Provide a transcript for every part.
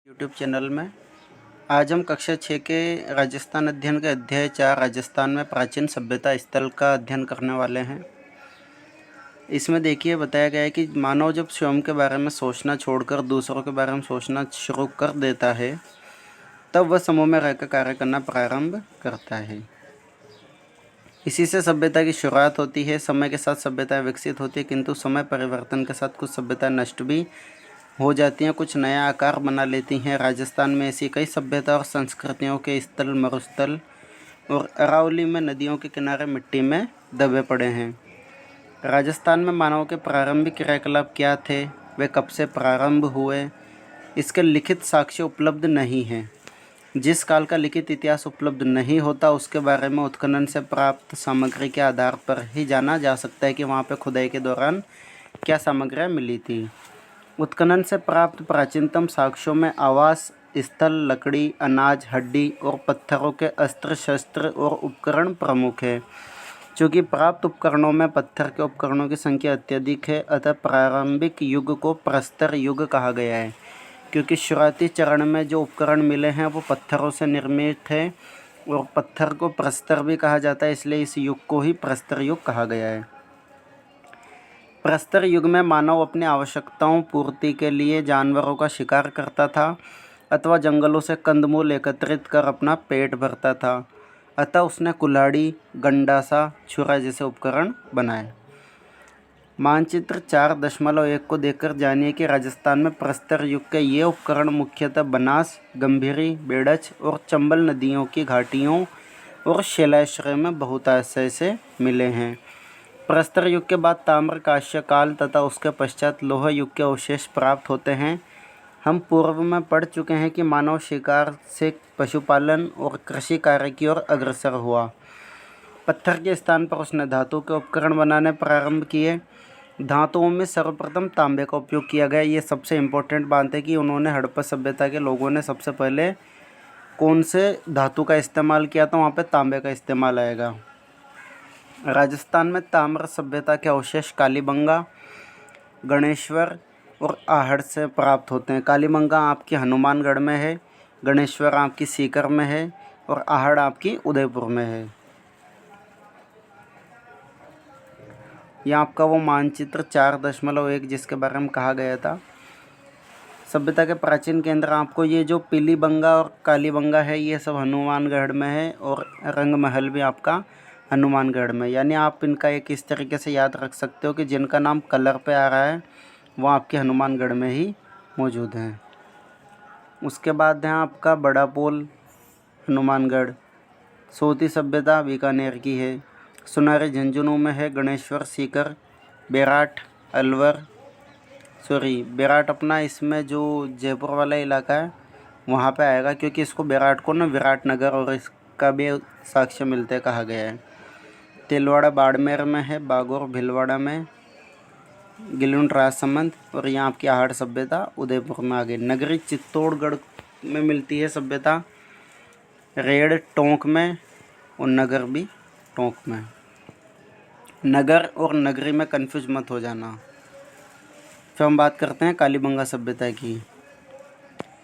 YouTube channel में आज हम कक्षा 6 के राजस्थान अध्ययन के अध्याय 4 राजस्थान में प्राचीन सभ्यता स्थल का अध्ययन करने वाले हैं। इसमें देखिए बताया गया है कि मानव जब स्वयं के बारे में सोचना छोड़कर दूसरों के बारे में सोचना शुरू कर देता है तब वह समूह में रहकर कार्य करना प्रारंभ करता है। इसी से सभ्यता की शुरुआत होती है। समय के साथ सभ्यता विकसित होती है, किंतु समय परिवर्तन के साथ कुछ सभ्यता नष्ट भी हो जाती हैं, कुछ नया आकार बना लेती हैं। राजस्थान में ऐसी कई सभ्यता और संस्कृतियों के स्थल मरुस्थल और अरावली में नदियों के किनारे मिट्टी में दबे पड़े हैं। राजस्थान में मानव के प्रारंभिक क्रियाकलाप क्या थे, वे कब से प्रारंभ हुए, इसके लिखित साक्ष्य उपलब्ध नहीं हैं। जिस काल का लिखित इतिहास उपलब्ध नहीं होता उसके बारे में उत्खनन से प्राप्त सामग्री के आधार पर ही जाना जा सकता है कि वहाँ पर खुदाई के दौरान क्या सामग्रियाँ मिली थी। उत्खनन से प्राप्त प्राचीनतम साक्ष्यों में आवास स्थल, लकड़ी, अनाज, हड्डी और पत्थरों के अस्त्र शस्त्र और उपकरण प्रमुख है। चूँकि प्राप्त उपकरणों में पत्थर के उपकरणों की संख्या अत्यधिक है, अतः प्रारंभिक युग को प्रस्तर युग कहा गया है। क्योंकि शुरुआती चरण में जो उपकरण मिले हैं वो पत्थरों से निर्मित है और पत्थर को प्रस्तर भी कहा जाता है, इसलिए इस युग को ही प्रस्तर युग कहा गया है। प्रस्तर युग में मानव अपनी आवश्यकताओं पूर्ति के लिए जानवरों का शिकार करता था अथवा जंगलों से कंदमूल एकत्रित कर अपना पेट भरता था, अतः उसने कुल्हाड़ी, गंडासा, छुरा जैसे उपकरण बनाए। मानचित्र 4.1 को देखकर जानिए कि राजस्थान में प्रस्तर युग के ये उपकरण मुख्यतः बनास, गंभीरी, बेड़च और चंबल नदियों की घाटियों और शिलाश्रय में बहुतायत से मिले हैं। प्रस्तर युग के बाद ताम्र कांस्य काल तथा उसके पश्चात लौह युग के अवशेष प्राप्त होते हैं। हम पूर्व में पढ़ चुके हैं कि मानव शिकार से पशुपालन और कृषि कार्य की ओर अग्रसर हुआ। पत्थर के स्थान पर उसने धातु के उपकरण बनाने प्रारंभ किए। धातुओं में सर्वप्रथम तांबे का उपयोग किया गया। ये सबसे इम्पोर्टेंट बात है कि उन्होंने हड़प्पा सभ्यता के लोगों ने सबसे पहले कौन से धातु का इस्तेमाल किया था, वहाँ पे तांबे का इस्तेमाल आएगा। राजस्थान में ताम्र सभ्यता के अवशेष कालीबंगा, गणेश्वर और आहड़ से प्राप्त होते हैं। कालीबंगा आपकी हनुमानगढ़ में है, गणेश्वर आपकी सीकर में है और आहड़ आपकी उदयपुर में है। यह आपका वो मानचित्र 4.1 जिसके बारे में कहा गया था। सभ्यता के प्राचीन केंद्र आपको ये जो पीलीबंगा और कालीबंगा है ये सब हनुमानगढ़ में है और रंग महल भी आपका हनुमानगढ़ में। यानी आप इनका एक इस तरीके से याद रख सकते हो कि जिनका नाम कलर पे आ रहा है वो आपके हनुमानगढ़ में ही मौजूद हैं। उसके बाद है आपका बड़ा पोल हनुमानगढ़। सोती सभ्यता बीकानेर की है। सुनारी झुंझुनू में है। गणेश्वर सीकर, बेराट अलवर बेराट अपना इसमें जो जयपुर वाला इलाका है वहाँ पे आएगा, क्योंकि इसको बेराट को ना विराट नगर और इसका भी साक्ष्य मिलते कहा गया है। तिलवाड़ा बाड़मेर में है, बागौर भीलवाड़ा में, गिलुंड राजसमंद और यहाँ आपकी आहड़ सभ्यता उदयपुर में आ गई। नगरी चित्तौड़गढ़ में मिलती है सभ्यता, रेड़ टोंक में और नगर भी टोंक में। नगर और नगरी में कंफ्यूज मत हो जाना। फिर हम बात करते हैं कालीबंगा सभ्यता की।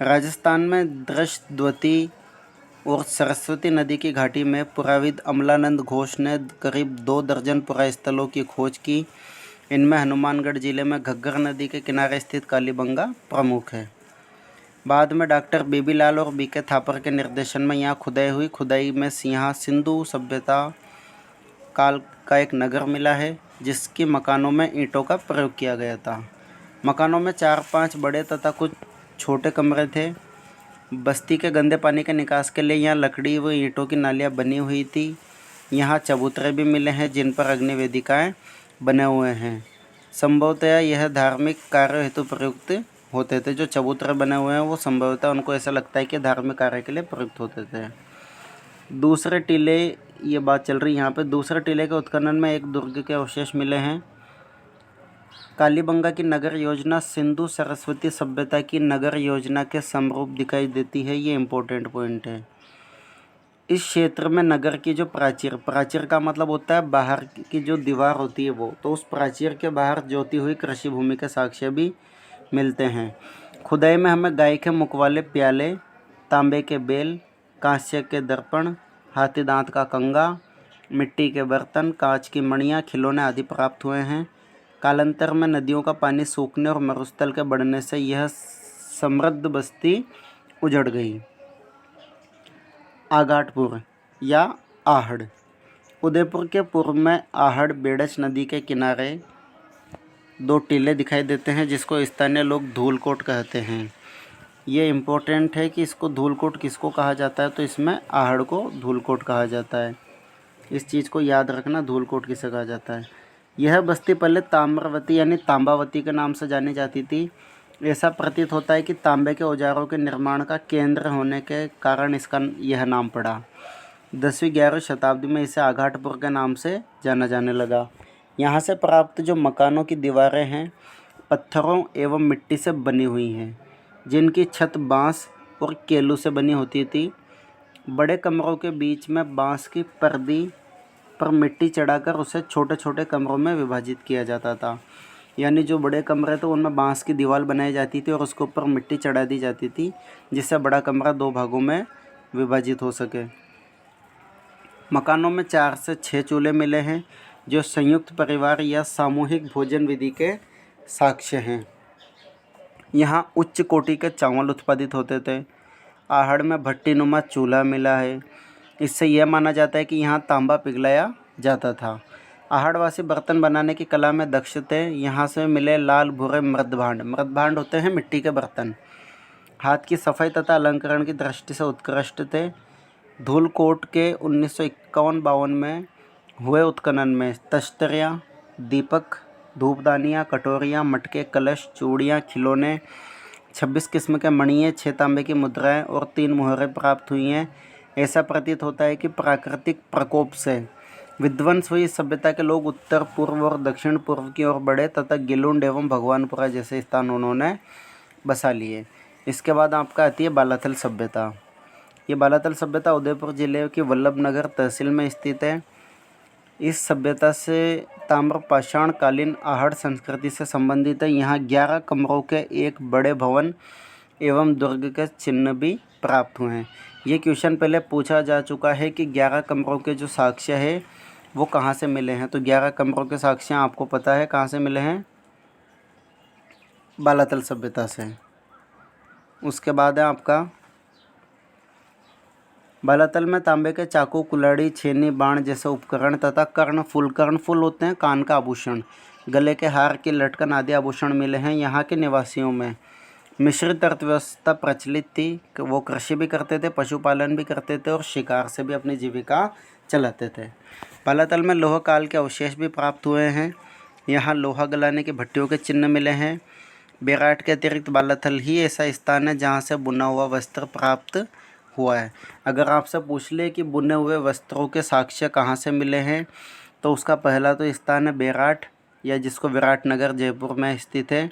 राजस्थान में दृष्टद्वती और सरस्वती नदी की घाटी में पुराविद अमलानंद घोष ने करीब 2 दर्जन पुरास्थलों की खोज की। इनमें हनुमानगढ़ जिले में घग्गर नदी के किनारे स्थित कालीबंगा प्रमुख है। बाद में डॉक्टर बीबी लाल और बीके थापर के निर्देशन में यहाँ खुदाई में सिंधु सभ्यता काल का एक नगर मिला है, जिसकी मकानों में ईंटों का प्रयोग किया गया था। मकानों में 4-5 बड़े तथा कुछ छोटे कमरे थे। बस्ती के गंदे पानी के निकास के लिए यहाँ लकड़ी व ईंटों की नालियाँ बनी हुई थी। यहाँ चबूतरे भी मिले हैं जिन पर अग्नि वेदिकाएँ बने हुए हैं। संभवतः यह धार्मिक कार्य हेतु प्रयुक्त होते थे। जो चबूतरे बने हुए हैं वो संभवतः उनको ऐसा लगता है कि धार्मिक कार्य के लिए प्रयुक्त होते थे। दूसरे टीले, ये बात चल रही यहाँ पे, दूसरे टीले के उत्खनन में एक दुर्ग के अवशेष मिले हैं। कालीबंगा की नगर योजना सिंधु सरस्वती सभ्यता की नगर योजना के समरूप दिखाई देती है। ये इम्पोर्टेंट पॉइंट है। इस क्षेत्र में नगर की जो प्राचीर का मतलब होता है बाहर की जो दीवार होती है वो, तो उस प्राचीर के बाहर जोती हुई कृषि भूमि के साक्ष्य भी मिलते हैं। खुदाई में हमें गाय के मुख वाले प्याले, तांबे के बेल, कांस्य के दर्पण, हाथी दांत का कंगा, मिट्टी के बर्तन, कांच की मणियाँ, खिलौने आदि प्राप्त हुए हैं। कालांतर में नदियों का पानी सूखने और मरुस्थल के बढ़ने से यह समृद्ध बस्ती उजड़ गई। आगाटपुर या आहड़। उदयपुर के पूर्व में आहड़ बेड़च नदी के किनारे 2 टीले दिखाई देते हैं जिसको स्थानीय लोग धूलकोट कहते हैं। ये इम्पोर्टेंट है कि इसको धूलकोट किसको कहा जाता है, तो इसमें आहड़ को धूलकोट कहा जाता है। इस चीज़ को याद रखना, धूलकोट किसे कहा जाता है। यह बस्ती पहले ताम्रवती यानी तांबावती के नाम से जानी जाती थी। ऐसा प्रतीत होता है कि तांबे के औजारों के निर्माण का केंद्र होने के कारण इसका यह नाम पड़ा। 10वीं-11वीं शताब्दी में इसे आघाटपुर के नाम से जाना जाने लगा। यहाँ से प्राप्त जो मकानों की दीवारें हैं पत्थरों एवं मिट्टी से बनी हुई हैं, जिनकी छत बांस और केलू से बनी होती थी। बड़े कमरों के बीच में बांस की पर्दी पर मिट्टी चढ़ाकर उसे छोटे छोटे कमरों में विभाजित किया जाता था। यानी जो बड़े कमरे थे उनमें बांस की दीवार बनाई जाती थी और उसके ऊपर मिट्टी चढ़ा दी जाती थी, जिससे बड़ा कमरा 2 भागों में विभाजित हो सके। मकानों में 4 से 6 चूल्हे मिले हैं जो संयुक्त परिवार या सामूहिक भोजन विधि के साक्ष्य हैं। यहाँ उच्च कोटि के चावल उत्पादित होते थे। आहड़ में भट्टीनुमा चूल्हा मिला है। इससे यह माना जाता है कि यहाँ तांबा पिघलाया जाता था। आहड़वासी बर्तन बनाने की कला में दक्ष थे। यहाँ से मिले लाल भूरे मृदभांड होते हैं मिट्टी के बर्तन। हाथ की सफाई तथा अलंकरण की दृष्टि से उत्कृष्ट थे। धूलकोट के 1951-52 में हुए उत्खनन में तश्तरियाँ, दीपक, धूपदानियाँ, कटोरियाँ, मटके, कलश, चूड़ियाँ, खिलौने, 26 किस्म के मणिये, 6 तांबे की मुद्राएं और 3 मुहरें प्राप्त हुई हैं। ऐसा प्रतीत होता है कि प्राकृतिक प्रकोप से विध्वंस हुई सभ्यता के लोग उत्तर पूर्व और दक्षिण पूर्व की ओर बढ़े तथा गिलुंड एवं भगवानपुरा जैसे स्थान उन्होंने बसा लिए। इसके बाद आपका आती है बालाथल सभ्यता। ये बालाथल सभ्यता उदयपुर जिले की वल्लभनगर तहसील में स्थित है। इस सभ्यता से ताम्रपाषाण कालीन आहड़ संस्कृति से संबंधित है। यहाँ 11 कमरों के एक बड़े भवन एवं दुर्ग के चिन्ह भी प्राप्त हुए हैं। ये क्वेश्चन पहले पूछा जा चुका है कि 11 कमरों के जो साक्ष्य है वो कहाँ से मिले हैं। तो 11 कमरों के साक्ष्य आपको पता है कहाँ से मिले हैं, बालाथल सभ्यता से। उसके बाद है आपका बालाथल में तांबे के चाकू, कुल्हाड़ी, छेनी, बाण जैसे उपकरण तथा कर्णफुल होते हैं कान का आभूषण, गले के हार की लटकन आदि आभूषण मिले हैं। यहाँ के निवासियों में मिश्रित अर्थव्यवस्था प्रचलित थी। वो कृषि भी करते थे, पशुपालन भी करते थे और शिकार से भी अपनी जीविका चलाते थे। बालाथल में लोह काल के अवशेष भी प्राप्त हुए हैं। यहाँ लोहा गलाने की भट्टियों के चिन्ह मिले हैं। बेराट के अतिरिक्त बालाथल ही ऐसा स्थान है जहाँ से बुना हुआ वस्त्र प्राप्त हुआ है। अगर आपसे पूछ ले कि बुने हुए वस्त्रों के साक्ष्य कहाँ से मिले हैं, तो उसका पहला तो स्थान है बेराट, या जिसको विराटनगर जयपुर में स्थित है।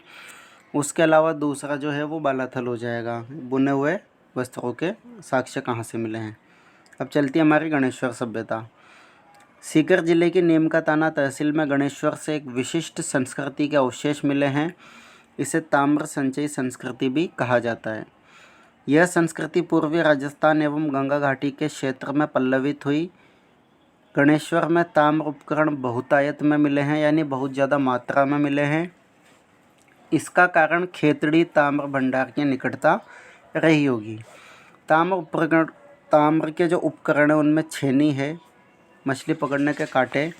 उसके अलावा दूसरा जो है वो बालाथल हो जाएगा। बुने हुए वस्त्रों के साक्ष्य कहाँ से मिले हैं। अब चलती है हमारी गणेश्वर सभ्यता। सीकर जिले की नीमकाताना तहसील में गणेश्वर से एक विशिष्ट संस्कृति के अवशेष मिले हैं। इसे ताम्र संचयी संस्कृति भी कहा जाता है। यह संस्कृति पूर्वी राजस्थान एवं गंगा घाटी के क्षेत्र में पल्लवित हुई। गणेश्वर में ताम्र उपकरण बहुतायत में मिले हैं, यानी बहुत ज़्यादा मात्रा में मिले हैं। इसका कारण खेतड़ी ताम्र भंडार की निकटता रही होगी। ताम्र के जो उपकरण हैं उनमें छेनी है, मछली पकड़ने के कांटे,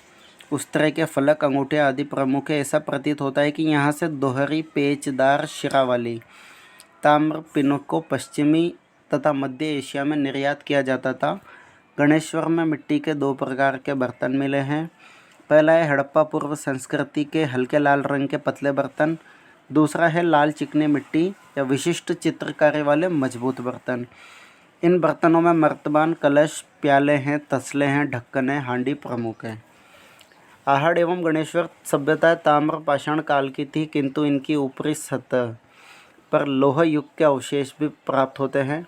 उस तरह के फलक, अंगूठे आदि प्रमुख है। ऐसा प्रतीत होता है कि यहाँ से दोहरी पेचदार शिरा वाली ताम्र पिनों को पश्चिमी तथा मध्य एशिया में निर्यात किया जाता था। गणेश्वर में मिट्टी के 2 प्रकार के बर्तन मिले हैं। पहला है हड़प्पा पूर्व संस्कृति के हल्के लाल रंग के पतले बर्तन। दूसरा है लाल चिकनी मिट्टी या विशिष्ट चित्रकारी वाले मजबूत बर्तन। इन बर्तनों में मर्तबान, कलश, प्याले हैं, तसले हैं, ढक्कन है, हांडी प्रमुख है। आहड़ एवं गणेश्वर सभ्यता ताम्रपाषाण काल की थी, किंतु इनकी ऊपरी सतह पर लोह युग के अवशेष भी प्राप्त होते हैं।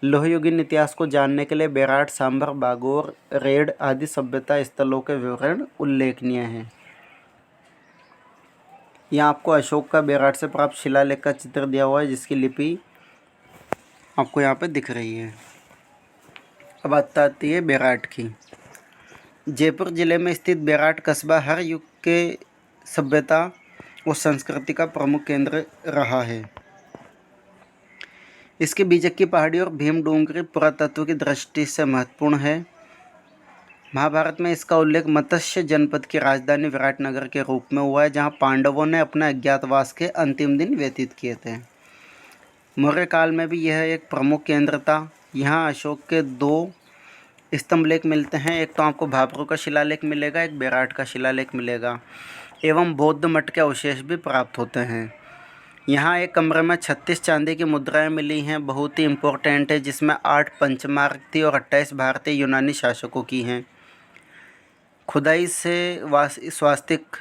लोहयुगीन इतिहास को जानने के लिए बेराट, सांभर, बागोर, रेड आदि सभ्यता स्थलों के विवरण उल्लेखनीय हैं। यहाँ आपको अशोक का बेराट से प्राप्त शिलालेख का चित्र दिया हुआ है, जिसकी लिपि आपको यहाँ पे दिख रही है। अब बात आती है बेराट की। जयपुर ज़िले में स्थित बेराट कस्बा हर युग के सभ्यता और संस्कृति का प्रमुख केंद्र रहा है। इसके बीजक की पहाड़ी और भीमडोंगरी पुरातत्व की दृष्टि से महत्वपूर्ण है। महाभारत में इसका उल्लेख मत्स्य जनपद की राजधानी विराटनगर के रूप में हुआ है, जहां पांडवों ने अपने अज्ञातवास के अंतिम दिन व्यतीत किए थे। मौर्य काल में भी यह एक प्रमुख केंद्र था। यहाँ अशोक के 2 स्तंभ लेख मिलते हैं। एक तो आपको भाबरू का शिलालेख मिलेगा, एक बेराट का शिलालेख मिलेगा, एवं बौद्ध मठ के अवशेष भी प्राप्त होते हैं। यहाँ एक कमरे में 36 चांदी की मुद्राएं मिली हैं, बहुत ही इम्पोर्टेंट है, जिसमें 8 पंचमार्की और 28 भारतीय यूनानी शासकों की हैं। खुदाई से स्वास्तिक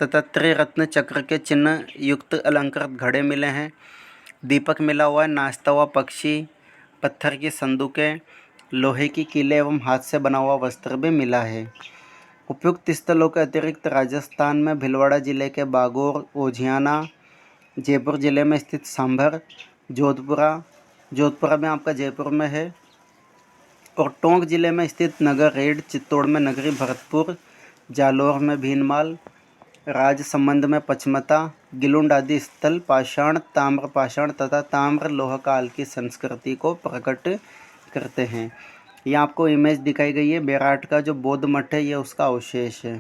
तथा त्रिरत्न चक्र के चिन्ह युक्त अलंकृत घड़े मिले हैं। दीपक मिला हुआ है, नाचता हुआ पक्षी, पत्थर की संदूकें, लोहे की कीलें एवं हाथ से बना हुआ वस्त्र भी मिला है। उपयुक्त स्थलों के अतिरिक्त राजस्थान में भीलवाड़ा जिले के बागोर, ओझियाना, जयपुर ज़िले में स्थित सांभर, जोधपुरा में आपका जयपुर में है, और टोंक ज़िले में स्थित नगर रेड, चित्तौड़ में नगरी भरतपुर, जालौर में भीनमाल, राजसमंद में पचमता, गिलुंड आदि स्थल पाषाण, ताम्र पाषाण तथा ताम्र लोह काल की संस्कृति को प्रकट करते हैं। यहाँ आपको इमेज दिखाई गई है बेराट का जो बौद्ध मठ है, ये उसका अवशेष है।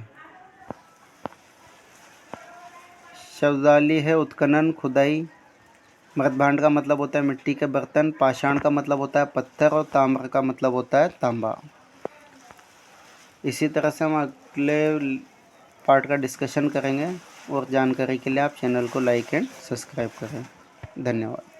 शब्दावली है उत्खनन, खुदाई। मृदभांड का मतलब होता है मिट्टी के बर्तन, पाषाण का मतलब होता है पत्थर, और ताम्र का मतलब होता है तांबा। इसी तरह से हम अगले पार्ट का डिस्कशन करेंगे, और जानकारी के लिए आप चैनल को लाइक एंड सब्सक्राइब करें। धन्यवाद।